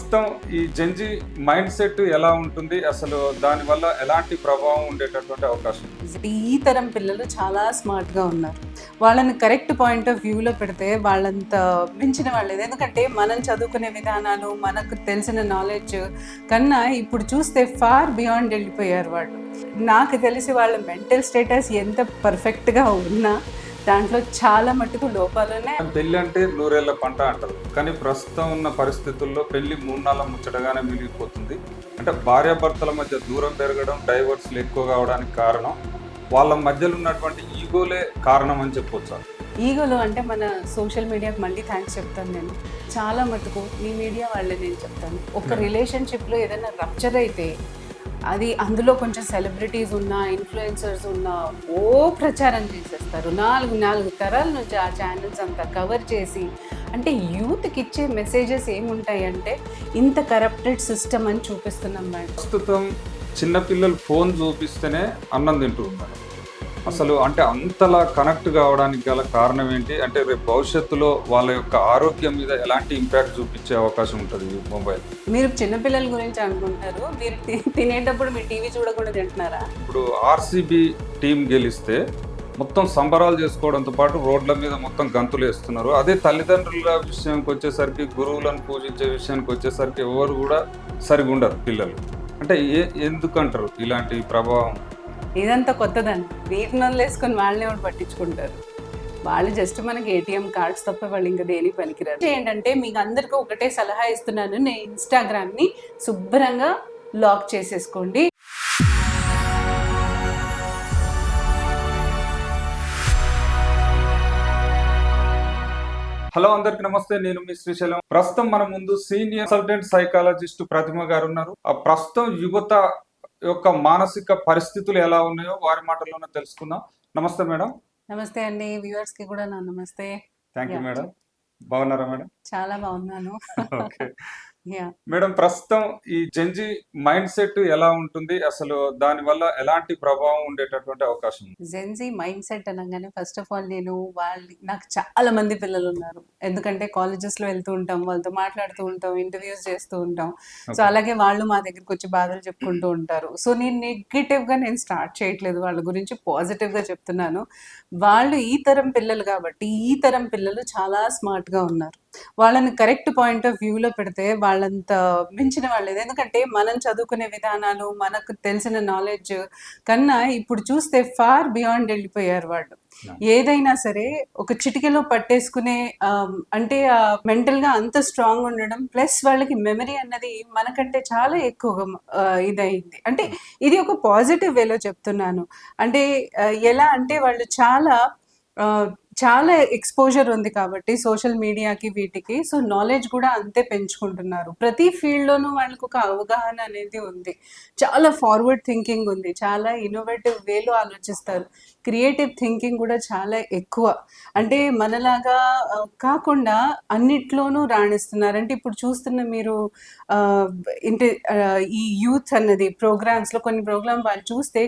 ప్రస్తుతం ఈ Gen Z mind set ఎలా ఉంటుంది, అసలు దానివల్ల ఎలాంటి ప్రభావం ఉండేటటువంటి అవకాశం? ఈ తరం పిల్లలు చాలా స్మార్ట్గా ఉన్నారు. వాళ్ళని కరెక్ట్ పాయింట్ ఆఫ్ వ్యూలో పెడితే వాళ్ళంత మించిన వాళ్ళేది. ఎందుకంటే మనం చదువుకునే విధానాలు, మనకు తెలిసిన నాలెడ్జ్ కన్నా ఇప్పుడు చూస్తే ఫార్ బియాండ్ వెళ్ళిపోయారు వాళ్ళు. నాకు తెలిసి వాళ్ళ మెంటల్ స్టేటస్ ఎంత పర్ఫెక్ట్గా ఉన్నా దాంట్లో చాలా మట్టుకు లోపాలనే. పెళ్లి అంటే నూరేళ్ల పంట అంటారు, కానీ ప్రస్తుతం ఉన్న పరిస్థితుల్లో పెళ్లి 3 నాళ్ళ ముచ్చటగానే మిగిలిపోతుంది. అంటే భార్యాభర్తల మధ్య దూరం పెరగడం, డైవర్స్లు ఎక్కువ కావడానికి కారణం వాళ్ళ మధ్యలో ఉన్నటువంటి ఈగోలే కారణం అని చెప్పొచ్చు. ఈగోలు అంటే మన సోషల్ మీడియాకి మళ్ళీ థ్యాంక్స్ చెప్తాను నేను. చాలా మటుకు ఈ మీడియా వాళ్ళే నేను చెప్తాను. ఒక రిలేషన్షిప్లో ఏదైనా రప్చర్ అయితే అది అందులో కొంచెం సెలబ్రిటీస్ ఉన్నా, ఇన్ఫ్లుయెన్సర్స్ ఉన్నా ప్రచారం చేసేస్తారు. నాలుగు తరాల నుంచి ఆ ఛానల్స్ అంతా కవర్ చేసి, అంటే యూత్కి ఇచ్చే మెసేజెస్ ఏముంటాయంటే ఇంత కరప్టెడ్ సిస్టమ్ అని చూపిస్తున్నాం మేడం. ప్రస్తుతం చిన్నపిల్లలు ఫోన్ చూపిస్తేనే అన్నం తింటూ ఉన్నారు. అసలు అంటే అంతలా కనెక్ట్ కావడానికి గల కారణం ఏంటి? అంటే రేపు భవిష్యత్తులో వాళ్ళ యొక్క ఆరోగ్యం మీద ఎలాంటి ఇంపాక్ట్ చూపించే అవకాశం ఉంటుంది ఈ మొబైల్? మీరు చిన్నపిల్లల గురించి అనుకుంటారు, మీరు తినేటప్పుడు మీరు టీవీ చూడకుండా తింటున్నారా? ఇప్పుడు ఆర్సీబీ టీం గెలిస్తే మొత్తం సంబరాలు చేసుకోవడంతో పాటు రోడ్ల మీద మొత్తం గంతులు వేస్తున్నారు. అదే తల్లిదండ్రుల విషయానికి వచ్చేసరికి, గురువులను పూజించే విషయానికి వచ్చేసరికి ఎవరు కూడా సరిగా ఉండరు పిల్లలు. అంటే ఎందుకంటారు ఇలాంటి ప్రభావం? ఇదంతా కొత్తదండి. వీటిని వదిలేసుకొని వాళ్ళని ఎవరు పట్టించుకుంటారు? వాళ్ళు జస్ట్ మనకి ఏటీఎం కార్డ్స్ తప్ప వాళ్ళు ఇంకా దేని పనికిరారు. ఏంటంటే మీకు అందరికీ ఒకటే సలహా ఇస్తున్నాను, నేను ఇన్స్టాగ్రామ్ని శుభ్రంగా లాక్ చేసేసుకోండి. హలో, అందరికి నమస్తే. నేను మీ శ్రీశైలం. ప్రస్తుతం మన ముందు సీనియర్ కన్సల్టెంట్ సైకాలజిస్ట్ ప్రతిమ గారు ఉన్నారు. ఆ ప్రస్తుతం యువత యొక్క మానసిక పరిస్థితులు ఎలా ఉన్నాయో వారి మాటల్లోనే తెలుసుకుందాం. నమస్తే మేడం. నమస్తే అండి, వ్యూవర్స్ కి కూడా నా నమస్తే. Thank you madam. బాగున్నారా మేడం? చాలా బాగున్నాను. ఓకే మేడం, ప్రస్తుతం ఈ జెన్జీ మైండ్ సెట్ ఎలా ఉంటుంది, అసలు దానివల్ల ఎలాంటి ప్రభావం ఉండేటటువంటి అవకాశం? జెన్జీ మైండ్ సెట్ అనగానే ఫస్ట్ ఆఫ్ ఆల్ నాకు చాలా మంది పిల్లలు ఉన్నారు. ఎందుకంటే కాలేజెస్ లో వెళ్తూ ఉంటాం, వాళ్ళతో మాట్లాడుతూ ఉంటాం, ఇంటర్వ్యూస్ చేస్తూ ఉంటాం. సో అలాగే వాళ్ళు మా దగ్గరికి వచ్చి బాధలు చెప్పుకుంటూ ఉంటారు. సో నేను నెగిటివ్ గా నేను స్టార్ట్ చేయట్లేదు, వాళ్ళ గురించి పాజిటివ్ గా చెప్తున్నాను. వాళ్ళు ఈ తరం పిల్లలు కాబట్టి ఈ తరం పిల్లలు చాలా స్మార్ట్ గా ఉన్నారు. వాళ్ళని కరెక్ట్ పాయింట్ ఆఫ్ వ్యూలో పెడితే వాళ్ళంత మించిన వాళ్ళేది. ఎందుకంటే మనం చదువుకునే విధానాలు, మనకు తెలిసిన నాలెడ్జ్ కన్నా ఇప్పుడు చూస్తే ఫార్ బియాండ్ వెళ్ళిపోయారు వాళ్ళు. ఏదైనా సరే ఒక చిటికెలో పట్టేసుకునే, అంటే మెంటల్గా అంత స్ట్రాంగ్ ఉండడం, ప్లస్ వాళ్ళకి మెమరీ అన్నది మనకంటే చాలా ఎక్కువగా ఇదైంది. అంటే ఇది ఒక పాజిటివ్ వేలో చెప్తున్నాను. అంటే ఎలా అంటే వాళ్ళు చాలా ఎక్స్పోజర్ ఉంది కాబట్టి సోషల్ మీడియాకి, వీటికి. సో నాలెడ్జ్ కూడా అంతే పెంచుకుంటున్నారు. ప్రతి ఫీల్డ్లోనూ వాళ్ళకు ఒక అవగాహన అనేది ఉంది. చాలా ఫార్వర్డ్ థింకింగ్ ఉంది, చాలా ఇన్నోవేటివ్ వేలో ఆలోచిస్తారు. క్రియేటివ్ థింకింగ్ కూడా చాలా ఎక్కువ. అంటే మనలాగా కాకుండా అన్నిట్లోనూ రాణిస్తున్నారు. అంటే ఇప్పుడు చూస్తున్న మీరు ఈ యూత్ అన్నది ప్రోగ్రామ్స్లో కొన్ని ప్రోగ్రామ్ వాళ్ళు చూస్తే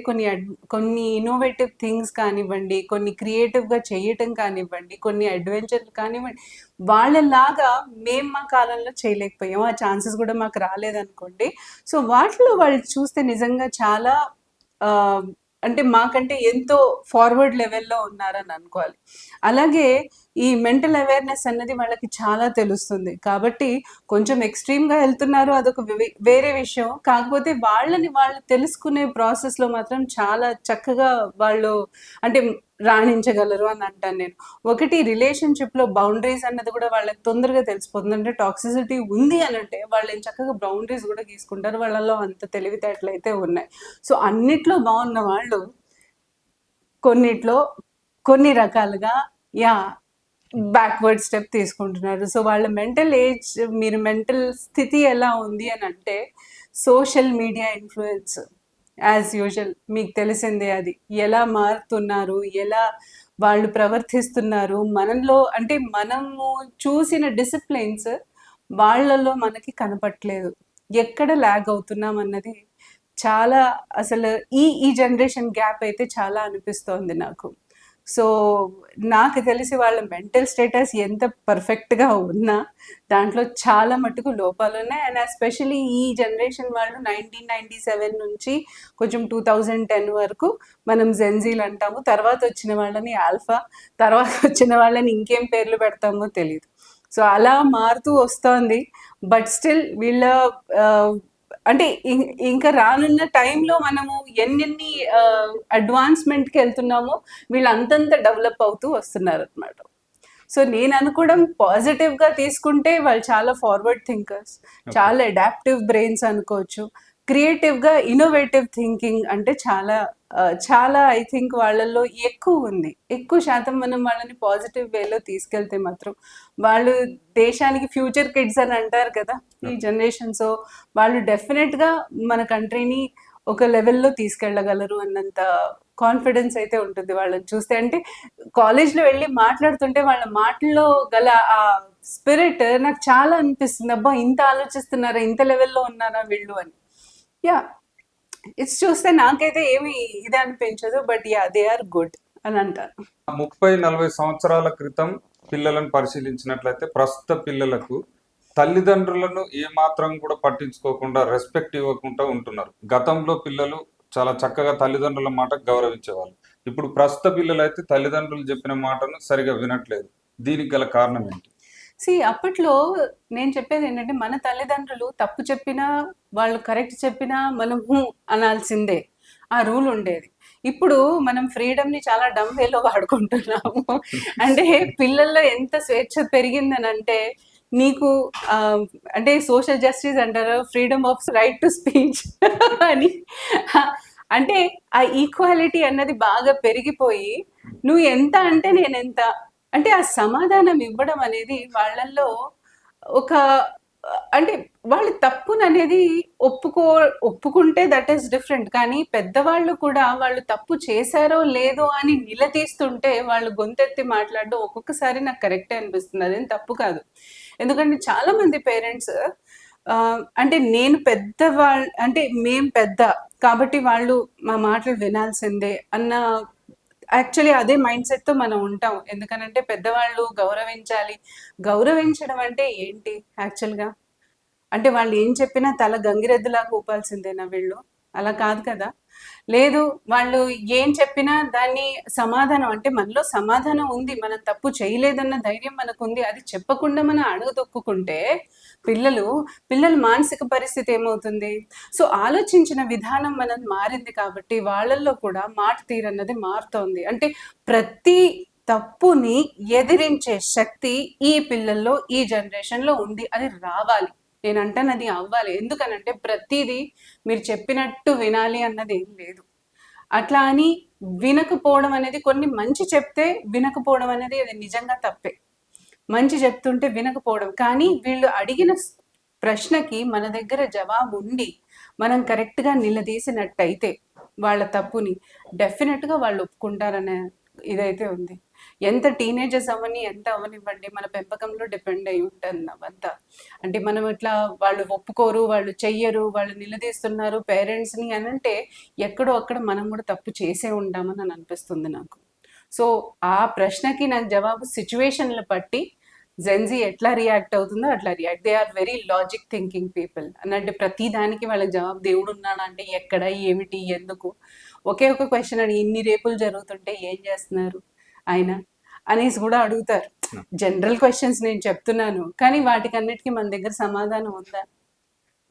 కొన్ని ఇన్నోవేటివ్ థింగ్స్ కానివ్వండి, కొన్ని క్రియేటివ్గా చేయటం కానివ్వండి, కొన్ని అడ్వెంచర్లు కానివ్వండి, వాళ్ళలాగా మేము మా కాలంలో చేయలేకపోయాం. ఆ ఛాన్సెస్ కూడా మాకు రాలేదనుకోండి. సో వాటిలో వాళ్ళు చూస్తే నిజంగా చాలా అంటే మాకంటే ఎంతో ఫార్వర్డ్ లెవెల్లో ఉన్నారని అనుకోవాలి. అలాగే ఈ మెంటల్ అవేర్నెస్ అన్నది వాళ్ళకి చాలా తెలుస్తుంది కాబట్టి కొంచెం ఎక్స్ట్రీమ్గా వెళ్తున్నారు, అదొక వేరే విషయం. కాకపోతే వాళ్ళు తెలుసుకునే ప్రాసెస్లో మాత్రం చాలా చక్కగా వాళ్ళు అంటే రాణించగలరు అని అంటాను నేను. ఒకటి, రిలేషన్షిప్లో బౌండరీస్ అన్నది కూడా వాళ్ళకి తొందరగా తెలిసిపోతుంది. అంటే టాక్సిసిటీ ఉంది అని అంటే వాళ్ళు ఏం చక్కగా బౌండరీస్ కూడా తీసుకుంటారు. వాళ్ళలో అంత తెలివితేటలు అయితే ఉన్నాయి. సో అన్నిట్లో బాగున్న వాళ్ళు కొన్నిట్లో కొన్ని రకాలుగా బ్యాక్వర్డ్ స్టెప్ తీసుకుంటున్నారు. సో వాళ్ళ మెంటల్ స్థితి ఎలా ఉంది అని అంటే social media influence as usual మీకు తెలిసిందే. అది ఎలా మారుతున్నారు, ఎలా వాళ్ళు ప్రవర్తిస్తున్నారు, అంటే మనము చూసిన డిసిప్లిన్స్ వాళ్ళలో మనకి కనపట్లేదు. ఎక్కడ ల్యాగ్ అవుతున్నాం అన్నది చాలా, అసలు ఈ జనరేషన్ గ్యాప్ అయితే చాలా అనిపిస్తోంది నాకు. సో నాకు తెలిసి వాళ్ళ మెంటల్ స్టేటస్ ఎంత పర్ఫెక్ట్గా ఉన్నా దాంట్లో చాలా మటుకు లోపాలు ఉన్నాయి. అండ్ ఎస్పెషలీ ఈ జనరేషన్ వాళ్ళు 1997 నుంచి కొంచెం 2010 వరకు మనం జెన్జీలు అంటాము. తర్వాత వచ్చిన వాళ్ళని ఆల్ఫా, తర్వాత వచ్చిన వాళ్ళని ఇంకేం పేర్లు పెడతామో తెలియదు. సో అలా మారుతూ వస్తోంది. బట్ స్టిల్ వీళ్ళ అంటే ఇంకా రానున్న టైంలో మనము ఎన్నెన్ని అడ్వాన్స్మెంట్కి వెళ్తున్నామో వీళ్ళు అంతంత డెవలప్ అవుతూ వస్తున్నారు అనమాట. సో నేను అనుకోవడం పాజిటివ్గా తీసుకుంటే వాళ్ళు చాలా ఫార్వర్డ్ థింకర్స్, చాలా అడాప్టివ్ బ్రెయిన్స్ అనుకోవచ్చు. క్రియేటివ్గా ఇన్నోవేటివ్ థింకింగ్ అంటే చాలా చాలా ఐ థింక్ వాళ్ళల్లో ఎక్కువ ఉంది. ఎక్కువ శాతం మనం వాళ్ళని పాజిటివ్ వేలో తీసుకెళ్తే మాత్రం వాళ్ళు దేశానికి ఫ్యూచర్ కిడ్స్ అని అంటారు కదా ఈ జనరేషన్. సో వాళ్ళు డెఫినెట్గా మన కంట్రీని ఒక లెవెల్లో తీసుకెళ్ళగలరు అన్నంత కాన్ఫిడెన్స్ అయితే ఉంటుంది వాళ్ళని చూస్తే. అంటే కాలేజ్లో వెళ్ళి మాట్లాడుతుంటే వాళ్ళ మాటల్లో గల ఆ స్పిరిట్ నాకు చాలా అనిపిస్తుంది. అబ్బా ఇంత ఆలోచిస్తున్నారా, ఇంత లెవెల్లో ఉన్నారా వీళ్ళు అని. యా ఇట్స్ చూస్తే నాకైతే ఏమి ఇది అనిపించదు. But yeah they are good అని అంటారు. 30-40 సంవత్సరాల క్రితం పిల్లలను పరిశీలించినట్లయితే ప్రస్తుత పిల్లలకు తల్లిదండ్రులను ఏమాత్రం కూడా పట్టించుకోకుండా రెస్పెక్ట్ ఇవ్వకుండా ఉంటున్నారు. గతంలో పిల్లలు చాలా చక్కగా తల్లిదండ్రుల మాట గౌరవించేవాళ్ళు. ఇప్పుడు ప్రస్తుత పిల్లలు అయితే తల్లిదండ్రులు చెప్పిన మాటను సరిగా వినట్లేదు. దీనికి గల కారణం ఏంటి? అప్పట్లో నేను చెప్పేది ఏంటంటే మన తల్లిదండ్రులు తప్పు చెప్పినా వాళ్ళు కరెక్ట్ చెప్పినా మనం అనాల్సిందే, ఆ రూల్ ఉండేది. ఇప్పుడు మనం ఫ్రీడమ్ని చాలా డమ్ వేలో వాడుకుంటున్నాము. అంటే పిల్లల్లో ఎంత స్వేచ్ఛ పెరిగిందని అంటే నీకు అంటే సోషల్ జస్టిస్ అంటారు, freedom of right to speech అని. అంటే ఆ ఈక్వాలిటీ అన్నది బాగా పెరిగిపోయి నువ్వు ఎంత అంటే నేను ఎంత అంటే ఆ సమాధానం ఇవ్వడం అనేది వాళ్ళల్లో ఒక అంటే వాళ్ళు తప్పుననేది ఒప్పుకుంటే దట్ ఈస్ డిఫరెంట్. కానీ పెద్దవాళ్ళు కూడా వాళ్ళు తప్పు చేశారో లేదో అని నిలదీస్తుంటే వాళ్ళు గొంతెత్తి మాట్లాడడం ఒక్కొక్కసారి నాకు కరెక్టే అనిపిస్తుంది. అదేం తప్పు కాదు. ఎందుకంటే చాలా మంది పేరెంట్స్ అంటే నేను పెద్దవాళ్ళు అంటే మేం పెద్ద కాబట్టి వాళ్ళు మా మాటలు వినాల్సిందే అన్న యాక్చువల్లీ అదే మైండ్ సెట్తో మనం ఉంటాం. ఎందుకనంటే పెద్దవాళ్ళు గౌరవించాలి. గౌరవించడం అంటే ఏంటి యాక్చువల్గా? అంటే వాళ్ళు ఏం చెప్పినా తల గంగిరెద్దులాగా ఊపాల్సిందేనా వీళ్ళు? అలా కాదు కదా. లేదు వాళ్ళు ఏం చెప్పినా దాన్ని సమాధానం అంటే మనలో సమాధానం ఉంది, మనం తప్పు చేయలేదన్న ధైర్యం మనకు ఉంది. అది చెప్పకుండా మనం అడుగుదొక్కుంటే పిల్లల మానసిక పరిస్థితి ఏమవుతుంది? సో ఆలోచించిన విధానం మనం మారింది కాబట్టి వాళ్ళల్లో కూడా మాట తీరన్నది మారుతోంది. అంటే ప్రతి తప్పుని ఎదిరించే శక్తి ఈ పిల్లల్లో ఈ జనరేషన్లో ఉంది. అది రావాలి. నేను అంటాను అది అవ్వాలి. ఎందుకనంటే ప్రతిదీ మీరు చెప్పినట్టు వినాలి అన్నది ఏం లేదు. అట్లా అని వినకపోవడం అనేది కొన్ని మంచి చెప్తే వినకపోవడం అనేది అది నిజంగా తప్పే. మంచి చెప్తుంటే వినకపోవడం. కానీ వీళ్ళు అడిగిన ప్రశ్నకి మన దగ్గర జవాబు ఉండి మనం కరెక్ట్గా నిలదీసినట్టయితే వాళ్ళ తప్పుని డెఫినెట్గా వాళ్ళు ఒప్పుకుంటారనే ఇదైతే ఉంది. ఎంత టీనేజర్స్ అవని ఎంత అవనివ్వండి మన పెంపకంలో డిపెండ్ అయి ఉంటుంది అవంతా. అంటే మనం ఇట్లా వాళ్ళు ఒప్పుకోరు, వాళ్ళు చెయ్యరు, వాళ్ళు నిలదీస్తున్నారు పేరెంట్స్ని అని అంటే ఎక్కడో అక్కడ మనం కూడా తప్పు చేసే ఉంటామని అని అనిపిస్తుంది నాకు. సో ఆ ప్రశ్నకి నాకు జవాబు సిచ్యువేషన్లు బట్టి జెన్జీ ఎట్లా రియాక్ట్ అవుతుందో అట్లా react. They are very logic thinking people అన్నట్టు ప్రతి దానికి వాళ్ళకి జవాబు దేవుడు ఉన్నాడా అంటే ఎక్కడ, ఏమిటి, ఎందుకు. ఒకే ఒక క్వశ్చన్ అని ఇన్ని రేపులు జరుగుతుంటే ఏం చేస్తున్నారు ఆయన అనేసి కూడా అడుగుతారు. జనరల్ క్వశ్చన్స్ నేను చెప్తున్నాను, కానీ వాటికి అన్నిటికీ మన దగ్గర సమాధానం ఉందా?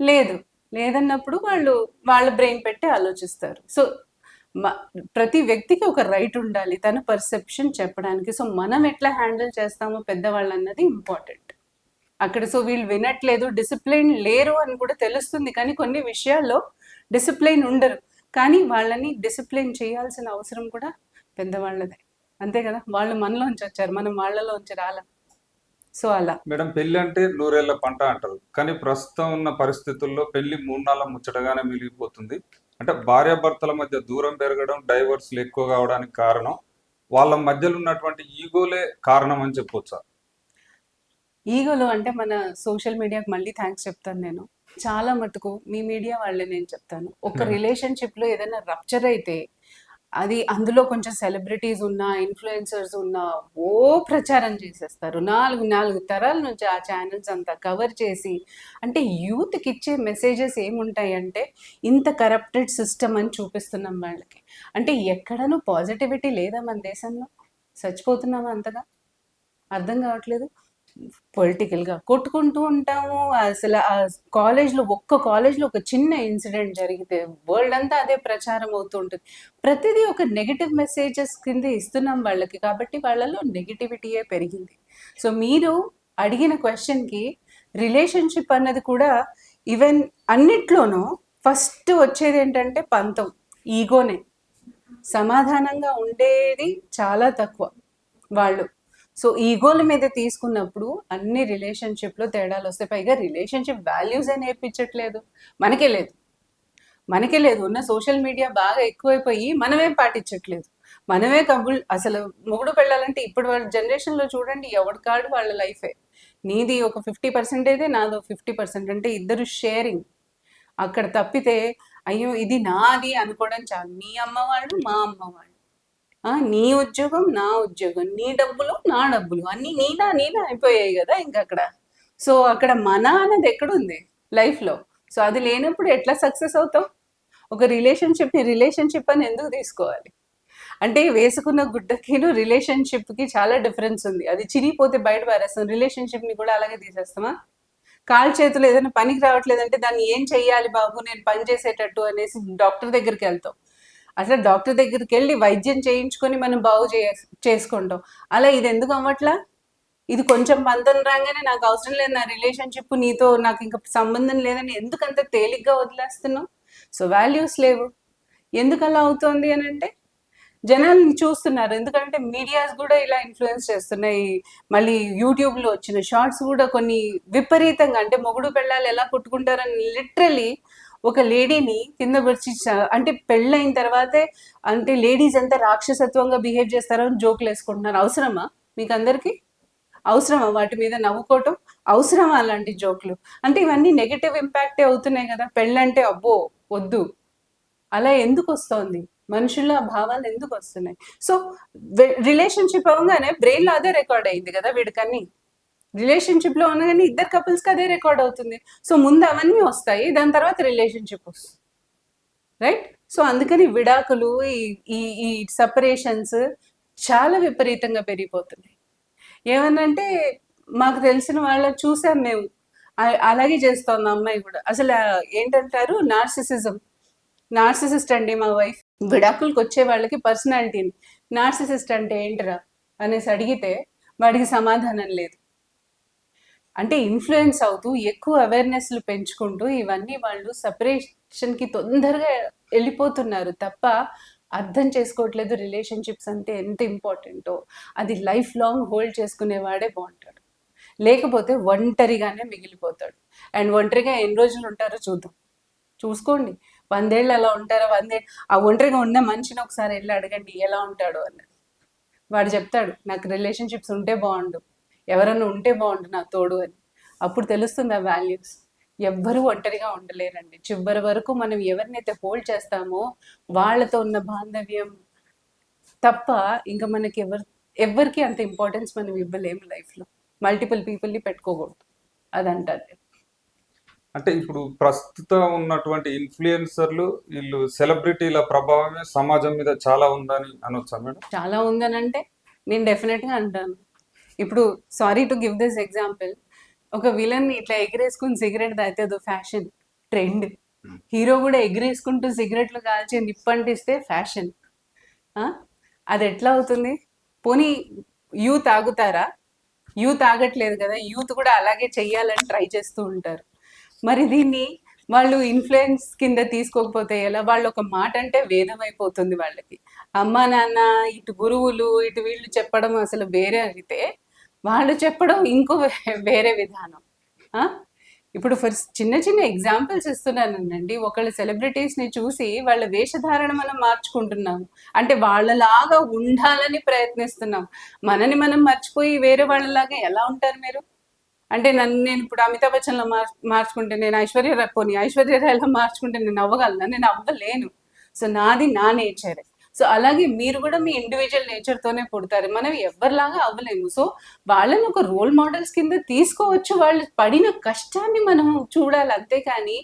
లేదు. లేదన్నప్పుడు వాళ్ళు వాళ్ళ బ్రెయిన్ పెట్టి ఆలోచిస్తారు. సో ప్రతి వ్యక్తికి ఒక రైట్ ఉండాలి తన పర్సెప్షన్ చెప్పడానికి. సో మనం ఎట్లా హ్యాండిల్ చేస్తామో పెద్దవాళ్ళు అన్నది ఇంపార్టెంట్ అక్కడ. సో వీళ్ళు వినట్లేదు, డిసిప్లైన్ లేరు అని కూడా తెలుస్తుంది. కానీ కొన్ని విషయాల్లో డిసిప్లైన్ ఉండరు. కానీ వాళ్ళని డిసిప్లైన్ చేయాల్సిన అవసరం కూడా పెద్దవాళ్ళదే. అంతే కదా, వాళ్ళు మనలోంచి వచ్చారు, మనం వాళ్ళలోంచి రాలా. సో అలా మేడం, పెళ్లి అంటే నూరేళ్ల పంట అంటారు. కానీ ప్రస్తుతం ఉన్న పరిస్థితుల్లో పెళ్లి 3 నాళ్ళ ముచ్చటగానే మిగిలిపోతుంది. అంటే భార్యాభర్తల మధ్య దూరం పెరగడం, డైవర్స్లు ఎక్కువ కావడానికి కారణం వాళ్ళ మధ్యలో ఉన్నటువంటి ఈగోలే కారణం అని చెప్పొచ్చా? ఈగోలో అంటే మన సోషల్ మీడియాకి మళ్ళీ థ్యాంక్స్ చెప్తాను నేను. చాలా మటుకు మీ మీడియా వాళ్ళే నేను చెప్తాను. ఒక రిలేషన్షిప్లో ఏదైనా రప్చర్ అయితే అది అందులో కొంచెం సెలబ్రిటీస్ ఉన్నా, ఇన్‌ఫ్లుయెన్సర్స్ ఉన్నా ఓ ప్రచారం చేసేస్తారు. 4 తరాల నుంచి ఆ ఛానెల్స్ అంతా కవర్ చేసి అంటే యూత్‌కిచ్చే మెసేజెస్ ఏముంటాయంటే, ఇంత కరప్టెడ్ సిస్టమ్ అని చూపిస్తున్నాం వాళ్ళకి. అంటే ఎక్కడనూ పాజిటివిటీ లేదా మన దేశంలో? చచ్చిపోతున్నామా అంతగా? అర్థం కావట్లేదు. పొలిటికల్‌గా కొట్టుకుంటూ ఉంటాము. అసలు ఒక్క కాలేజ్‌లో ఒక చిన్న ఇన్సిడెంట్ జరిగితే వరల్డ్ అంతా అదే ప్రచారం అవుతూ ఉంటుంది. ప్రతిదీ ఒక నెగెటివ్ మెసేజెస్ కింద ఇస్తున్నాం వాళ్ళకి. కాబట్టి వాళ్ళలో నెగటివిటీయే పెరిగింది. సో, మీరు అడిగిన క్వెషన్‌కి రిలేషన్‌షిప్ అన్నది కూడా ఈవెన్ అన్నిట్లోనూ ఫస్ట్ వచ్చేదేంటంటే పంతం, ఈగోనే. సమాధానంగా ఉండేది చాలా తక్కువ వాళ్ళు. సో, ఈగోల మీద తీసుకున్నప్పుడు అన్ని రిలేషన్‌షిప్‌లో తేడాలొస్తాయి. పైగా రిలేషన్‌షిప్ వాల్యూసే నేర్పించట్లేదు. మనకే లేదు. మనకే లేదు. ఉన్న సోషల్ మీడియా బాగా ఎక్కువైపోయి మనమేం పాటించట్లేదు. మనమే అసలు మొగుడు పెళ్ళాలంటే ఇప్పుడు వాళ్ళ జనరేషన్‌లో చూడండి ఎవడి వాళ్ళ లైఫే. నీది ఒక 50% నాదో 50% అంటే ఇద్దరు షేరింగ్. అక్కడ తప్పితే అయ్యో! ఇది నాది అనుకోవడం చాలు. మీ అమ్మ వాళ్ళు, మా అమ్మ వాళ్ళు. నీ ఉద్యోగం, నా ఉద్యోగం. నీ డబ్బులు, నా డబ్బులు. అన్నీ నీదా అయిపోయాయి గదా! ఇంకక్కడ. సో, అక్కడ మన అన్నది ఎక్కడుంది లైఫ్‌లో? సో, అది లేనప్పుడు ఎట్లా సక్సెస్ అవుతావు? ఒక రిలేషన్‌షిప్‌ని రిలేషన్‌షిప్ అని ఎందుకు తీసుకోవాలి? అంటే వేసుకున్న గుడ్డకిను రిలేషన్‌షిప్‌కి చాలా డిఫరెన్స్ ఉంది. అది చిరిగిపోతే బయట పారేస్తాం. రిలేషన్‌షిప్‌ని కూడా అలాగే తీసేస్తామా? కాళ్ళు చేతులు ఏదైనా పనికి రావట్లేదంటే దాన్ని ఏం చెయ్యాలి బాబు నేను పని చేసేటట్టు అనేసి డాక్టర్ దగ్గరికెళ్తాం. అసలు డాక్టర్ దగ్గరికెళ్ళి వైద్యం చేయించుకొని మనం చేసుకుంటాం. అలా ఇదెందుకు అవ్వట్లా? ఇది కొంచెం పంతం రాంగానే నాకు అవసరం లేదు నా రిలేషన్‌షిప్ నీతో నాకు ఇంక సంబంధం లేదని ఎందుకంత తేలిగ్గా వదిలేస్తున్నావు? సో, వాల్యూస్ లేవు. ఎందుకలా అవుతోంది అనంటే జనాల్ని చూస్తున్నారు. ఎందుకంటే మీడియాస్ గూడా ఇలా ఇన్‌ఫ్లూయెన్స్ చేస్తున్నాయి. మళ్ళీ యూట్యూబ్‌లో వచ్చిన షార్ట్స్ గూడా కొన్ని విపరీతంగా అంటే మొగుడు పెళ్ళాలు ఎలా కొట్టుకుంటారని లిటరల్లీ ఒక లేడీని కింద పరిచి అంటే పెళ్ళైన తర్వాతే అంటే లేడీస్ ఎంత రాక్షసత్వంగా బిహేవ్ చేస్తారో అని జోకులేసుకుంటున్నారు. అవసరమా మీకందరికి? అవసరమా వాటి మీద నవ్వుకోవటం? అవసరమా అలాంటి జోకులు? అంటే ఇవన్నీ నెగెటివ్ ఇంపాక్టే అవుతున్నాయి గదా! పెళ్ళంటే అబ్బో! వద్దు. అలా ఎందుకొస్తోంది? మనుషుల్లో ఆ భావాలు ఎందుకొస్తున్నాయి? సో, రిలేషన్‌షిప్ అవ్వంగానే బ్రెయిన్‌లో అదే రికార్డ్ అయింది గదా! వీడికన్నీ. రిలేషన్‌షిప్‌లో అనగానే ఇద్దరు కపుల్స్‌కి అదే రికార్డ్ అవుతుంది. సో, ముందు అవన్నీ వస్తాయి. దాని తర్వాత రిలేషన్‌షిప్ వస్తుంది. రైట్? సో, అందుకని విడాకులు ఈ ఈ ఈ సెపరేషన్స్ చాలా విపరీతంగా పెరిగిపోతున్నాయి. ఏమనంటే మాకు తెలిసిన వాళ్ళని చూసాం మేము. అలాగే చేస్తోంది ఆ అమ్మాయి గూడా. అసల ఏంటంటారు నార్సిసిజం. నార్సిసిస్ట్ అండి మా వైఫ్. విడాకులకొచ్చే వాళ్ళకి పర్సనాలిటీని. నార్సిసిస్ట్ అంటే ఏంటిరా? అనేసి అడిగితే వాడికి సమాధానం లేదు. అంటే ఇన్‌ఫ్లూయెన్స్ అవుతూ ఎక్కువ అవేర్‌నెస్‌లు పెంచుకుంటూ ఇవన్నీ వాళ్ళు సెపరేషన్‌కి తొందరగా ఎళ్ళిపోతున్నారు తప్ప అర్థం చేసుకోవట్లేదు రిలేషన్‌షిప్స్ అంటే ఎంత ఇంపార్టెంటో. అది లైఫ్ లాంగ్ హోల్డ్ చేసుకునేవాడే బావుంటాడు. లేకపోతే ఒంటరిగానే మిగిలిపోతాడు. అండ్ ఒంటరిగా ఎన్ని రోజులు ఉంటారో చూద్దాం. చూసుకోండి. 100 ఏళ్ళు అలా ఉంటారా? ఆ ఒంటరిగా ఉన్న మనిషిని ఒకసారి ఎళ్లి అడగండి ఎలా ఉంటాడో అని. వాడు చెప్తాడు నాకు రిలేషన్‌షిప్స్ ఉంటే బావుండు. ఎవరన్నా ఉంటే బావుండు నాకు తోడు అని. అప్పుడు తెలుస్తుంది ఆ వాల్యూస్. ఎవ్వరూ ఒంటరిగా ఉండలేరండి. చివరి వరకు మనం ఎవరినైతే హోల్డ్ చేస్తామో వాళ్ళతో ఉన్న బాంధవ్యం తప్ప ఇంక మనకి ఎవ్వరికీ అంత ఇంపార్టెన్స్ మనం ఇవ్వలేము లైఫ్‌లో. మల్టిపుల్ పీపుల్‌ని పెట్టుకోకూడదు. అదంటాను నేను. అంటే ఇప్పుడు ప్రస్తుతం ఉన్నటువంటి ఇన్‌ఫ్లుయెన్సర్‌లు ఈళ్ళు సెలబ్రిటీల ప్రభావమే సమాజం మీద చాలా ఉందని అనొచ్చా మేడం? చాలా ఉందనంటే నేను డెఫినెట్‌గా అంటాను. ఇప్పుడు sorry to give this example. ఒక విలన్ ఇట్లా ఎగిరేసుకొని సిగరెట్ తాగితే అదో ఫ్యాషన్, ట్రెండ్. హీరో గూడా ఎగిరేసుకుంటూ సిగరెట్లు కాల్చి నిప్పంటిస్తే ఫ్యాషన్. ఆ! అదెట్లా అవుతుంది? పోనీ యూత్ ఆగుతారా? యూత్ ఆగట్లేదు గదా! యూత్ కూడా అలాగే చెయ్యాలని ట్రై చేస్తూ ఉంటారు. మరి దీన్ని వాళ్ళు ఇన్‌ఫ్లూయెన్స్ కింద తీసుకోకపోతే ఎలా? వాళ్ళొక మాట అంటే వేదం అయిపోతుంది వాళ్ళకి. అమ్మా, నాన్న, ఇటు గురువులు, ఇటు వీళ్ళు చెప్పడం అసలు వేరే అయితే, వాళ్ళు చెప్పడం ఇంకో వేరే విధానం. ఆ! ఇప్పుడు చిన్న చిన్న ఎగ్జాంపుల్స్ ఇస్తున్నానండి. ఒకళ్ళ సెలబ్రిటీస్‌ని చూసి వాళ్ళ వేషధారణ మనం మార్చుకుంటున్నాము. అంటే వాళ్ళలాగా ఉండాలని ప్రయత్నిస్తున్నాం. మనని మనం మర్చిపోయి వేరే వాళ్ళలాగా ఎలా ఉంటారు మీరు? అంటే నేను ఇప్పుడు అమితాబ్ బచ్చన్‌లా మార్చుకుంటే నేను ఐశ్వర్య రాయ్‌లా మార్చుకుంటే నేను అవ్వగలనా? నేను అవ్వలేను. సో, నాది నా నేచరే. సో అలాగే మీరు కూడా మీ ఇండివిజువల్ నేచర్తోనే పుడతారు. మనం ఎవరిలాగా అవ్వలేము. సో వాళ్ళని ఒక రోల్ మోడల్స్ కింద తీసుకోవచ్చు. వాళ్ళు పడిన కష్టాన్ని మనం చూడాలి. అంతేకాని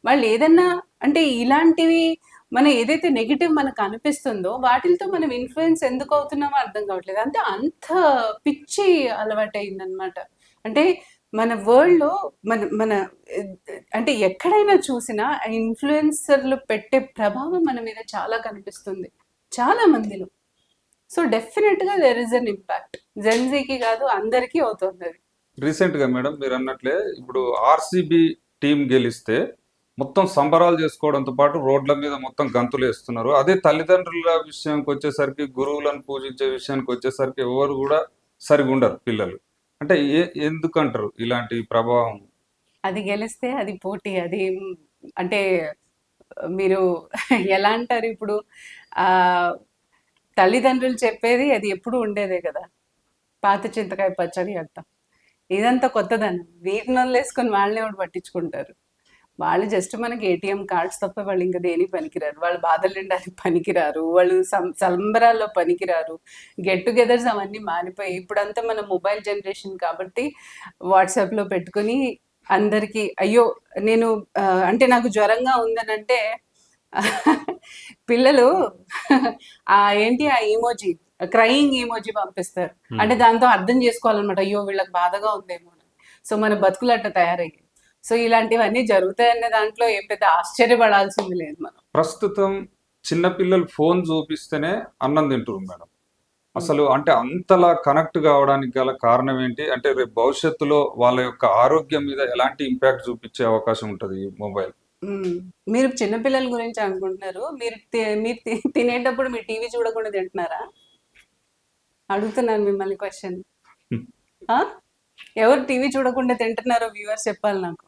వాళ్ళు ఏదన్నా అంటే ఇలాంటివి మనం ఏదైతే నెగెటివ్ మనకు అనిపిస్తుందో వాటిలతో మనం ఇన్‌ఫ్లూయెన్స్ ఎందుకు అవుతున్నామో అర్థం కావట్లేదు. అంటే అంత పిచ్చి అలవాటయిందనమాట. అంటే మన వరల్డ్‌లో మన మన అంటే ఎక్కడైనా చూసినా ఇన్‌ఫ్లుయెన్సర్‌లు పెట్టే ప్రభావం మన మీద చాలా కనిపిస్తుంది. చాలా మందిలో. సో డెఫినిట్‌గా దేర్ ఈస్ ఎన్ ఇంపాక్ట్. జెన్‌జీకి కాదు అందరికీ అవుతుందది. రీసెంట్‌గా మేడం మీరన్నట్లే ఇప్పుడు ఆర్‌సీబీ టీమ్ గెలిస్తే మొత్తం సంబరాలు చేసుకోవడంతో పాటు రోడ్ల మీద మొత్తం గంతులేస్తున్నారు. అదే తల్లిదండ్రుల విషయానికొచ్చేసరికి, గురువులను పూజించే విషయానికొచ్చేసరికి ఎవరు గూడా సరిగుండరు పిల్లలు. అంటే ఎందుకంటారు ఇలాంటి ప్రభావం? అది గెలిస్తే అది పోటీ. అది అంటే మీరు ఎలా అంటారు ఇప్పుడు తల్లిదండ్రులు చెప్పేది అది ఎప్పుడు ఉండేదే కదా. పాత చింతకాయ పచ్చడి అంటాం. ఇదంతా కొత్తదనం. వీటిని వదిలేసుకొని వాళ్ళని ఎవడు పట్టించుకుంటారు. వాళ్ళు జస్ట్ మనకి ఏటీఎం కార్డ్స్ తప్ప వాళ్ళు ఇంకా దేనికి పనికిరారు. వాళ్ళు బాధలు నిండానికి పనికిరారు. వాళ్ళు సంబరాల్లో పనికిరారు. గెట్ టుగెదర్స్ అవన్నీ మారిపోయి ఇప్పుడంతా మన మొబైల్ జనరేషన్ కాబట్టి వాట్సాప్లో పెట్టుకుని అందరికీ అయ్యో నేను అంటే నాకు జ్వరంగా ఉందనంటే పిల్లలు ఏంటి ఆ ఈమోజీ క్రయింగ్ ఈమోజీ పంపిస్తారు. అంటే దాంతో అర్థం చేసుకోవాలన్నమాట. అయ్యో వీళ్ళకి బాధగా ఉందేమో. సో మన బతుకులు అట్ట తయారయ్యాయి. సో ఇలాంటివన్నీ జరుగుతాయన్న దాంట్లో ఏం పెద్ద ఆశ్చర్యపడాల్సింది లేదు మనం. ప్రస్తుతం చిన్న పిల్లలు ఫోన్ చూపిస్తేనే అన్నం తింటున్నారు మేడం. అసలు అంటే అంతలా కనెక్ట్ కావడానికి గల కారణం ఏంటి? అంటే రేపు భవిష్యత్తులో వాళ్ళ యొక్క ఆరోగ్యం మీద ఎలాంటి ఇంపాక్ట్ చూపించే అవకాశం ఉంటది ఈ మొబైల్? మీరు చిన్నపిల్లల గురించి అనుకుంటున్నారు. మీరు తినేటప్పుడు మీరు టీవీ చూడకుండా తింటున్నారా? అడుగుతున్నాను మిమ్మల్ని క్వశ్చన్. ఎవరు టీవీ చూడకుండా తింటున్నారో వ్యూవర్స్ చెప్పాలి నాకు.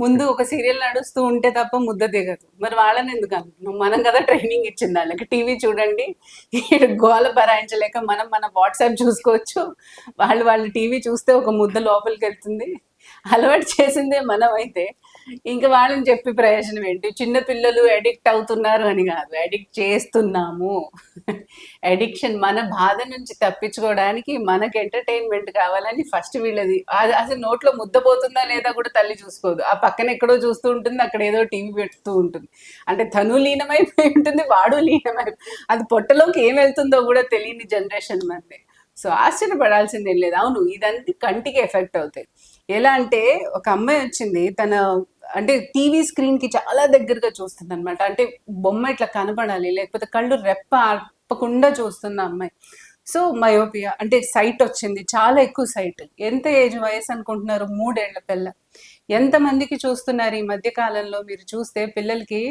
ముందు ఒక సీరియల్ నడుస్తూ ఉంటే తప్ప ముద్ద దిగదు. మరి వాళ్ళని ఎందుకు అంటున్నాం? మనం కదా ట్రైనింగ్ ఇచ్చింది వాళ్ళకి. టీవీ చూడండి, గోల భరాయించలేక మనం మన వాట్సాప్ చూసుకోవచ్చు. వాళ్ళు టీవీ చూస్తే ఒక ముద్ద లోపలికి వెళ్తుంది. అలవాటు చేసిందే మనం అయితే ఇంకా వాళ్ళని చెప్పి ప్రయోజనం ఏంటి? చిన్న పిల్లలు అడిక్ట్ అవుతున్నారు అని కాదు, అడిక్ట్ చేస్తున్నాము. అడిక్షన్ మన బాధ నుంచి తప్పించుకోవడానికి మనకు ఎంటర్టైన్మెంట్ కావాలని ఫస్ట్ వీళ్ళది అసలు నోట్లో ముద్దపోతుందా లేదా కూడా తల్లి చూసుకోదు. ఆ పక్కన ఎక్కడో చూస్తూ ఉంటుంది, అక్కడ ఏదో టీవీ పెడుతూ ఉంటుంది. అంటే తను లీనమైపోయి ఉంటుంది, వాడు లీనమైపోయి, అది పొట్టలోకి ఏం వెళ్తుందో కూడా తెలియని జనరేషన్ మంది. సో ఆశ్చర్యపడాల్సిందేం లేదు. అవును, ఇదంతా కంటికి ఎఫెక్ట్ అవుతాయి. ఎలా అంటే ఒక అమ్మాయి వచ్చింది, తన అంటే టీవీ స్క్రీన్ కి చాలా దగ్గరగా చూస్తుంది అనమాట. అంటే బొమ్మ ఇట్లా కనపడాలి, లేకపోతే కళ్ళు రెప్ప ఆర్పకుండా చూస్తున్న అమ్మాయి. సో మయోపియా అంటే సైట్ వచ్చింది, చాలా ఎక్కువ సైట్. ఎంత ఏజ్ వయసు అనుకుంటున్నారు? 3 ఏళ్ల పిల్ల. ఎంతమందికి చూస్తున్నారు ఈ మధ్య కాలంలో? మీరు చూస్తే పిల్లలకి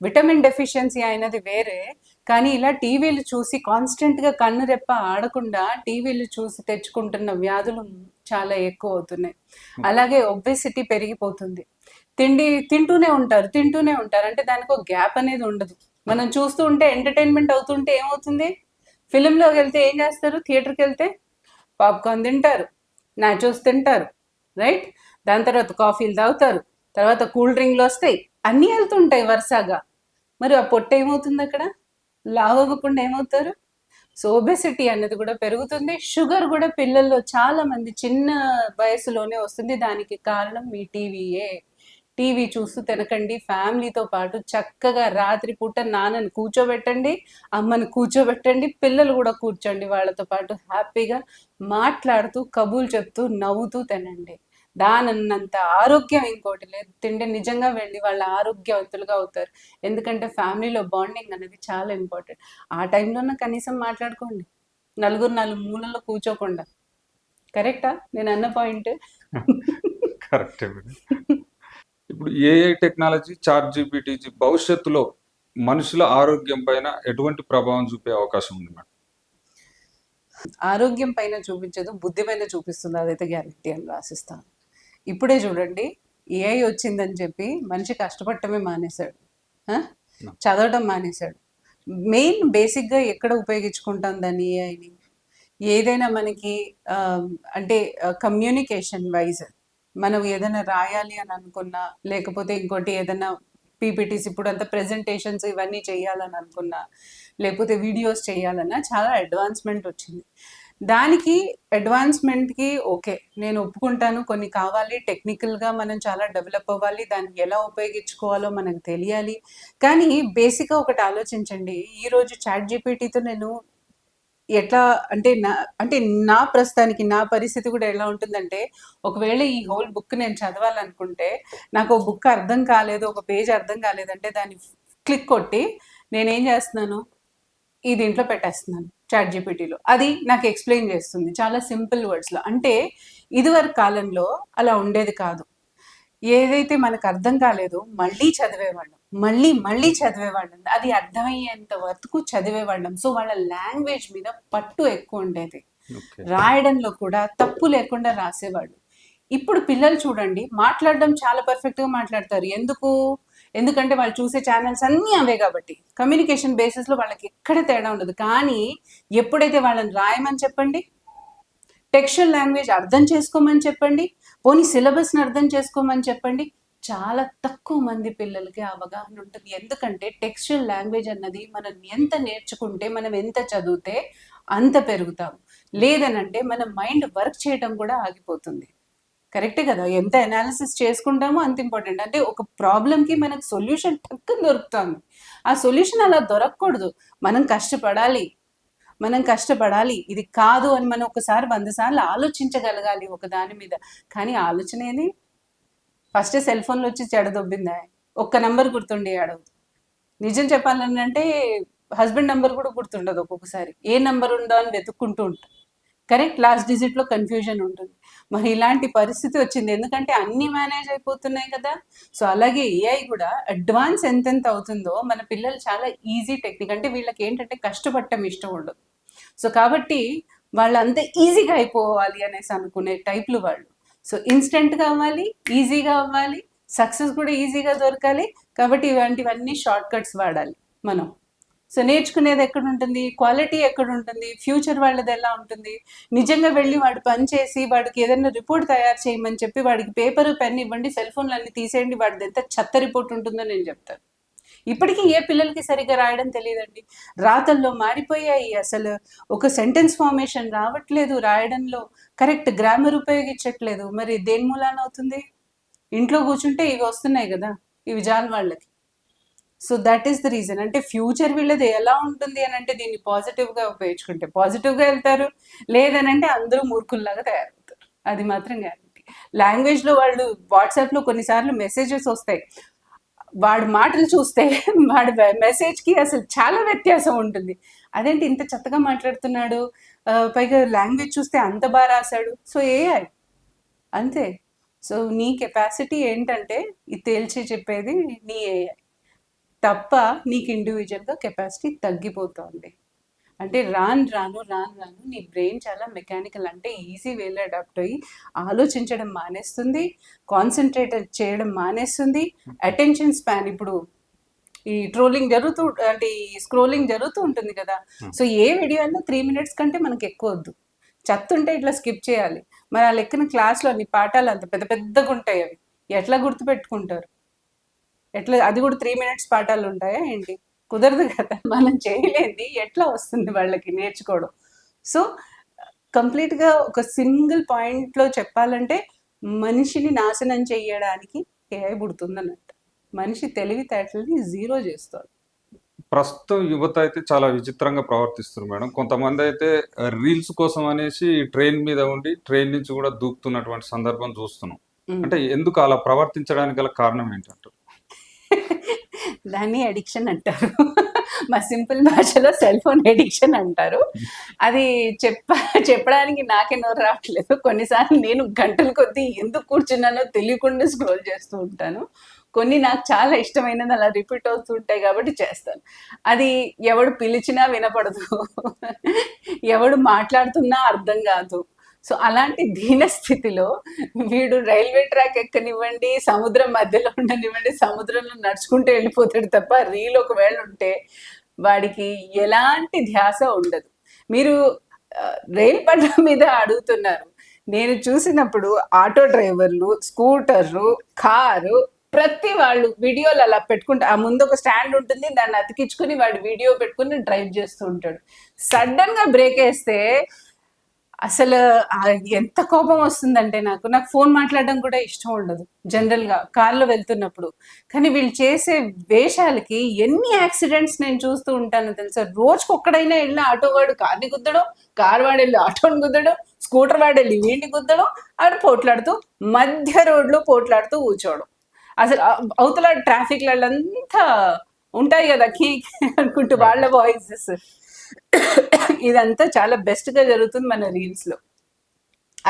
విటమిన్ డెఫిషియన్సీ అయినది వేరే, కానీ ఇలా టీవీలు చూసి కాన్స్టెంట్గా కన్ను రెప్ప ఆడకుండా టీవీలు చూసి తెచ్చుకుంటున్న వ్యాధులు చాలా ఎక్కువ అవుతున్నాయి. అలాగే ఒబెసిటీ పెరిగిపోతుంది. తింటూనే ఉంటారు. అంటే దానికి ఒక గ్యాప్ అనేది ఉండదు. మనం చూస్తూ ఉంటే ఎంటర్టైన్మెంట్ అవుతుంటే ఏమవుతుంది? ఫిలింలోకి వెళ్తే ఏం చేస్తారు? థియేటర్కి వెళ్తే పాప్కార్న్ తింటారు, నాచోస్ తింటారు, రైట్? దాని తర్వాత కాఫీలు తాగుతారు, తర్వాత కూల్ డ్రింక్లు వస్తాయి, అన్నీ వెళ్తుంటాయి వరుసగా. మరి ఆ పొట్ట ఏమవుతుంది అక్కడ? లావు అవ్వకుండా ఏమవుతారు? సో ఒబెసిటీ అనేది కూడా పెరుగుతుంది. షుగర్ కూడా పిల్లల్లో చాలా మంది చిన్న వయసులోనే వస్తుంది. దానికి కారణం మీ టీవీయే. టీవీ చూస్తూ తినకండి. ఫ్యామిలీతో పాటు చక్కగా రాత్రి పూట నాన్నని కూర్చోబెట్టండి, అమ్మని కూర్చోబెట్టండి, పిల్లలు కూడా కూర్చోండి. వాళ్ళతో పాటు హ్యాపీగా మాట్లాడుతూ కబుర్లు చెప్తూ నవ్వుతూ తినండి. దానన్నంత ఆరోగ్యం ఇంకోటి లేదు. తింటే నిజంగా వెళ్ళి వాళ్ళ ఆరోగ్యవంతులుగా అవుతారు. ఎందుకంటే ఫ్యామిలీలో బాండింగ్ అనేది చాలా ఇంపార్టెంట్. ఆ టైంలోనే కనీసం మాట్లాడుకోండి, నలుగురు నాలుగు మూలలో కూర్చోకుండా. కరెక్టా నేను అన్న పాయింట్? కరెక్టే మేడం. ఇప్పుడు ఏఐ టెక్నాలజీ, చాట్ జీపీటీ భవిష్యత్తులో మనుషుల ఆరోగ్యం పైన ఎటువంటి ప్రభావం చూపే అవకాశం ఉంది మేడం? ఆరోగ్యం పైన చూపించదు, బుద్ధి పైన చూపిస్తుంది. అదైతే గ్యారెంటీ అని రాసిస్తాను. ఇప్పుడే చూడండి, ఏఐ వచ్చిందని చెప్పి మనిషి కష్టపడటమే మానేశాడు, చదవటం మానేశాడు. మెయిన్ బేసిక్గా ఎక్కడ ఉపయోగించుకుంటాం దాన్ని? ఏఐని ఏదైనా మనకి అంటే కమ్యూనికేషన్ వైజ్ మనం ఏదైనా రాయాలి అని అనుకున్నా, లేకపోతే ఇంకోటి ఏదైనా పీపీటీస్ ఇప్పుడు అంత ప్రెజెంటేషన్స్ ఇవన్నీ చేయాలని అనుకున్నా, లేకపోతే వీడియోస్ చేయాలన్నా చాలా అడ్వాన్స్మెంట్ వచ్చింది. దానికి అడ్వాన్స్మెంట్కి ఓకే నేను ఒప్పుకుంటాను, కొన్ని కావాలి, టెక్నికల్గా మనం చాలా డెవలప్ అవ్వాలి, దాన్ని ఎలా ఉపయోగించుకోవాలో మనకు తెలియాలి. కానీ బేసిక్గా ఒకటి ఆలోచించండి, ఈరోజు చాట్ జీపీటీతో నేను ఎట్లా అంటే నా ప్రస్తుతానికి నా పరిస్థితి కూడా ఎలా ఉంటుందంటే, ఒకవేళ ఈ హోల్ బుక్ నేను చదవాలనుకుంటే నాకు ఒక బుక్ అర్థం కాలేదు, ఒక పేజ్ అర్థం కాలేదంటే దాన్ని క్లిక్ కొట్టి నేనేం చేస్తున్నాను, ఈ దీంట్లో పెట్టేస్తున్నాను చాట్ జీపీటీలో, అది నాకు ఎక్స్ప్లెయిన్ చేస్తుంది చాలా సింపుల్ వర్డ్స్లో. అంటే ఇదివరకు కాలంలో అలా ఉండేది కాదు. ఏదైతే మనకు అర్థం కాలేదో మళ్ళీ చదివేవాళ్ళం, మళ్ళీ మళ్ళీ చదివేవాళ్ళం, అది అర్థమయ్యేంత వరకు చదివేవాళ్ళం. సో వాళ్ళ లాంగ్వేజ్ మీద పట్టు ఎక్కువ ఉండేది, ఓకే. రాయడంలో కూడా తప్పు లేకుండా రాసేవాళ్ళు. ఇప్పుడు పిల్లలు చూడండి, మాట్లాడడం చాలా పర్ఫెక్ట్గా మాట్లాడతారు. ఎందుకంటే వాళ్ళు చూసే ఛానల్స్ అన్నీ అవే కాబట్టి కమ్యూనికేషన్ బేసిస్లో వాళ్ళకి ఎక్కడ తేడా ఉండదు. కానీ ఎప్పుడైతే వాళ్ళని రాయమని చెప్పండి, టెక్స్చువల్ లాంగ్వేజ్ అర్థం చేసుకోమని చెప్పండి, పోనీ సిలబస్ని అర్థం చేసుకోమని చెప్పండి, చాలా తక్కువ మంది పిల్లలకి అవగాహన ఉంటుంది. ఎందుకంటే టెక్స్చువల్ లాంగ్వేజ్ అన్నది మనం ఎంత నేర్చుకుంటే, మనం ఎంత చదివితే అంత పెరుగుతాం. లేదనంటే మన మైండ్ వర్క్ చేయడం కూడా ఆగిపోతుంది. కరెక్టే కదా, ఎంత అనాలిసిస్ చేసుకుంటామో అంత ఇంపార్టెంట్. అంటే ఒక ప్రాబ్లంకి మనకు సొల్యూషన్ టక్కున దొరుకుతుంది, ఆ సొల్యూషన్ అలా దొరకకూడదు. మనం కష్టపడాలి, ఇది కాదు అని మనం ఒకసారి 100 సార్లు ఆలోచించగలగాలి ఒక దాని మీద. కానీ ఆలోచన ఏది, ఫస్ట్ సెల్ ఫోన్లో వచ్చి చెడదొబ్బిందా, ఒక్క నెంబర్ గుర్తుండి అడగదు. నిజం చెప్పాలని అంటే హస్బెండ్ నెంబర్ కూడా గుర్తుండదు ఒక్కొక్కసారి, ఏ నెంబర్ ఉందో అని వెతుక్కుంటూ ఉంటాం. కరెక్ట్, లాస్ట్ డిజిట్లో కన్ఫ్యూజన్ ఉంటుంది. మరి ఇలాంటి పరిస్థితి వచ్చింది ఎందుకంటే అన్నీ మేనేజ్ అయిపోతున్నాయి కదా. సో అలాగే ఏఐ కూడా అడ్వాన్స్ ఎంతెంత అవుతుందో మన పిల్లలు చాలా ఈజీ టెక్నిక్, అంటే వీళ్ళకి ఏంటంటే కష్టపడటం ఇష్టం ఉండదు. సో కాబట్టి వాళ్ళు అంత ఈజీగా అయిపోవాలి అనేసి అనుకునే టైప్లు వాళ్ళు. సో ఇన్స్టెంట్గా అవ్వాలి, ఈజీగా అవ్వాలి, సక్సెస్ కూడా ఈజీగా దొరకాలి. కాబట్టి ఇలాంటివన్నీ షార్ట్ కట్స్ వాడాలి మనం. సో నేర్చుకునేది ఎక్కడ ఉంటుంది, క్వాలిటీ ఎక్కడ ఉంటుంది, ఫ్యూచర్ వాళ్ళది ఎలా ఉంటుంది. నిజంగా వెళ్ళి వాడు పని చేసి వాడికి ఏదైనా రిపోర్ట్ తయారు చేయమని చెప్పి వాడికి పేపరు పెన్ ఇవ్వండి, సెల్ ఫోన్లు అన్ని తీసేయండి, వాడిది ఎంత చెత్త రిపోర్ట్ ఉంటుందో నేను చెప్తాను. ఇప్పటికీ ఏ పిల్లలకి సరిగ్గా రాయడం తెలియదండి, రాతల్లో మారిపోయాయి, అసలు ఒక సెంటెన్స్ ఫార్మేషన్ రావట్లేదు, రాయడంలో కరెక్ట్ గ్రామర్ ఉపయోగించట్లేదు. మరి దేని మూలాన అవుతుంది, ఇంట్లో కూర్చుంటే ఇవి వస్తున్నాయి కదా, ఇవి జాలు వాళ్ళకి. So that is the reason. అంటే ఫ్యూచర్ వీళ్ళది ఎలా ఉంటుంది అని అంటే దీన్ని పాజిటివ్గా ఉపయోగించుకుంటే పాజిటివ్గా వెళ్తారు, లేదనంటే అందరూ మూర్ఖుల్లాగా తయారవుతారు, అది మాత్రం గ్యారంటీ. లాంగ్వేజ్లో వాళ్ళు వాట్సాప్లో కొన్నిసార్లు మెసేజెస్ వస్తాయి, వాడి మాటలు చూస్తే వాడి మెసేజ్కి అసలు చాలా వ్యత్యాసం ఉంటుంది. అదేంటి ఇంత చెత్తగా మాట్లాడుతున్నాడు, పైగా లాంగ్వేజ్ చూస్తే అంత బాగా రాశాడు. సో ఏఐ అంతే. సో నీ కెపాసిటీ ఏంటంటే ఇది తేల్చి చెప్పేది నీ ఏఐ తప్ప నీకు ఇండివిజువల్గా కెపాసిటీ తగ్గిపోతుంది. అంటే రాను రాను నీ బ్రెయిన్ చాలా మెకానికల్, అంటే ఈజీ వేలో అడాప్ట్ అయ్యి ఆలోచించడం మానేస్తుంది, కాన్సన్ట్రేట్ చేయడం మానేస్తుంది. అటెన్షన్ స్పాన్ ఇప్పుడు ఈ ట్రోలింగ్ అంటే ఈ స్క్రోలింగ్ జరుగుతూ ఉంటుంది కదా. సో ఏ వీడియో అయినా 3 minutes కంటే మనకి ఎక్కువ వద్దు, చెత్తుంటే ఇట్లా స్కిప్ చేయాలి. మరి ఆ లెక్కన క్లాస్లో అన్ని పాఠాలు అంత పెద్ద పెద్దగా ఉంటాయి, అవి ఎట్లా గుర్తుపెట్టుకుంటారు, ఎట్లా అది కూడా 3 minutes పాఠాలు ఉంటాయా ఏంటి, కుదరదు కదా. మనం చేయలేంది ఎట్లా వస్తుంది వాళ్ళకి నేర్చుకోవడం. సో కంప్లీట్గా ఒక సింగిల్ పాయింట్లో చెప్పాలంటే మనిషిని నాశనం చేయడానికి ఏఐ పుడుతుందన్నట్టు, మనిషి తెలివితేటలని జీరో చేస్తుంది. ప్రస్తుతం యువత అయితే చాలా విచిత్రంగా ప్రవర్తిస్తున్నారు మేడం. కొంతమంది అయితే రీల్స్ కోసం అనేసి ట్రైన్ మీద ఉండి ట్రైన్ నుంచి కూడా దూకుతున్నటువంటి సందర్భం చూస్తున్నాం. అంటే ఎందుకు అలా ప్రవర్తించడానికి గల కారణం ఏంటంటారు? దాన్ని అడిక్షన్ అంటారు, మా సింపుల్ భాషలో సెల్ ఫోన్ అడిక్షన్ అంటారు. అది చెప్పడానికి నాకే నోరు రావట్లేదు. కొన్నిసార్లు నేను గంటల కొద్దీ ఎందుకు కూర్చున్నానో తెలియకుండా స్క్రోల్ చేస్తూ ఉంటాను. కొన్ని నాకు చాలా ఇష్టమైనది అలా రిపీట్ అవుతూ ఉంటాయి కాబట్టి చేస్తాను. అది ఎవడు పిలిచినా వినపడదు, ఎవడు మాట్లాడుతున్నా అర్థం కాదు. సో అలాంటి దీన స్థితిలో వీడు రైల్వే ట్రాక్ ఎక్కనివ్వండి, సముద్రం మధ్యలో ఉండనివ్వండి, సముద్రంలో నడుచుకుంటూ వెళ్ళిపోతాడు తప్ప రీల్ ఒకవేళ ఉంటే వాడికి ఎలాంటి ధ్యాస ఉండదు. మీరు రైలు పట్ల మీద అడుగుతున్నారు, నేను చూసినప్పుడు ఆటో డ్రైవర్లు, స్కూటర్లు, కారు ప్రతి వాళ్ళు వీడియోలు అలా పెట్టుకుంటా, ఆ ముందు ఒక స్టాండ్ ఉంటుంది, దాన్ని అతికించుకుని వాడు వీడియో పెట్టుకుని డ్రైవ్ చేస్తూ ఉంటాడు. సడన్ గా బ్రేక్ వేస్తే అసలు ఎంత కోపం వస్తుందంటే నాకు ఫోన్ మాట్లాడడం కూడా ఇష్టం ఉండదు జనరల్ గా కార్లో వెళ్తున్నప్పుడు. కానీ వీళ్ళు చేసే వేషాలకి ఎన్ని యాక్సిడెంట్స్ నేను చూస్తూ ఉంటాను తెలుసా. రోజుకి ఒక్కడైనా వెళ్ళి ఆటో వాడు కార్ని గుద్దడం, కార్ వాడు వెళ్ళి ఆటోని గుద్దడం, స్కూటర్ వాడు వెళ్ళి వీడిని గుద్దడం, ఆడ పోట్లాడుతూ మధ్య రోడ్లో పోట్లాడుతూ కూర్చోవడం. అసలు అవతల ట్రాఫిక్లంతా ఉంటాయి కదా కీ అనుకుంటూ వాళ్ళ వాయిసెస్. ఇదంతా చాలా బెస్ట్ గా జరుగుతుంది మన రీల్స్ లో,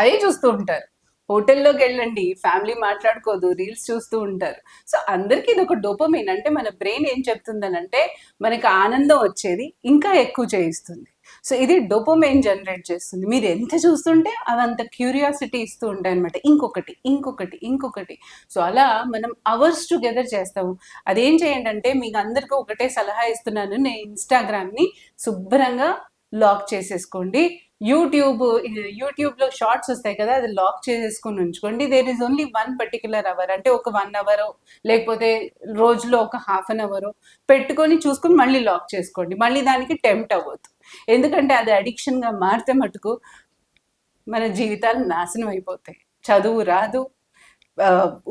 అదే చూస్తూ ఉంటారు. హోటల్లోకి వెళ్ళండి, ఫ్యామిలీ మాట్లాడుకోదు, రీల్స్ చూస్తూ ఉంటారు. సో అందరికీ ఇది ఒక డోపమైన్. అంటే మన బ్రెయిన్ ఏం చెప్తుందనంటే మనకి ఆనందం వచ్చేది ఇంకా ఎక్కువ చేయిస్తుంది. సో ఇది డోపమైన్ జనరేట్ చేస్తుంది. మీరు ఎంత చూస్తుంటే అవి అంత క్యూరియాసిటీ ఇస్తూ ఉంటాయి అనమాట. ఇంకొకటి ఇంకొకటి ఇంకొకటి. సో అలా మనం అవర్స్ టుగెదర్ చేస్తాము. అదేం చేయండి అంటే మీకు అందరికీ ఒకటే సలహా ఇస్తున్నాను, నేను ఇన్స్టాగ్రామ్ని శుభ్రంగా లాక్ చేసేసుకోండి. యూట్యూబ్లో షార్ట్స్ వస్తాయి కదా, అది లాక్ చేసేసుకొని ఉంచుకోండి. There is only 1 particular hour, అంటే ఒక 1 అవర్ లేకపోతే రోజులో ఒక ½ అన్ అవర్ పెట్టుకొని చూసుకొని మళ్ళీ లాక్ చేసుకోండి. మళ్ళీ దానికి టెంప్ట్ అవ్వద్దు. ఎందుకంటే అది అడిక్షన్గా మారితే మటుకు మన జీవితాలు నాశనం అయిపోతాయి. చదువు రాదు,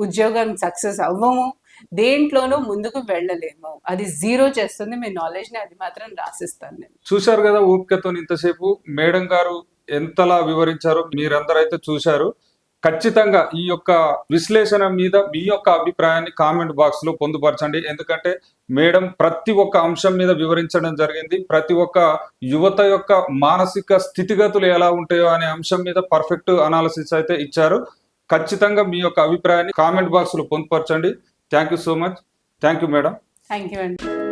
ఉద్యోగం సక్సెస్ అవ్వము, దేంట్లోనూ ముందుకు వెళ్ళలేము. అది జీరో చేస్తుంది మీ నాలెడ్జ్ని, అది మాత్రం రాసిస్తాను నేను. చూశారు కదా ఓపికతో ఇంతసేపు మేడం గారు ఎంతలా వివరించారు, మీరందరూ అయితే చూశారు. ఖచ్చితంగా ఈ యొక్క విశ్లేషణ మీద మీ యొక్క అభిప్రాయాన్ని కామెంట్ బాక్స్ లో పొందుపరచండి. ఎందుకంటే మేడం ప్రతి ఒక్క అంశం మీద వివరించడం జరిగింది. ప్రతి ఒక్క యువత యొక్క మానసిక స్థితిగతులు ఎలా ఉంటాయో అనే అంశం మీద పర్ఫెక్ట్ అనాలిసిస్ అయితే ఇచ్చారు. ఖచ్చితంగా మీ యొక్క అభిప్రాయాన్ని కామెంట్ బాక్స్ లో పొందుపరచండి. Thank you so much. Thank you madam. Thank you అండి.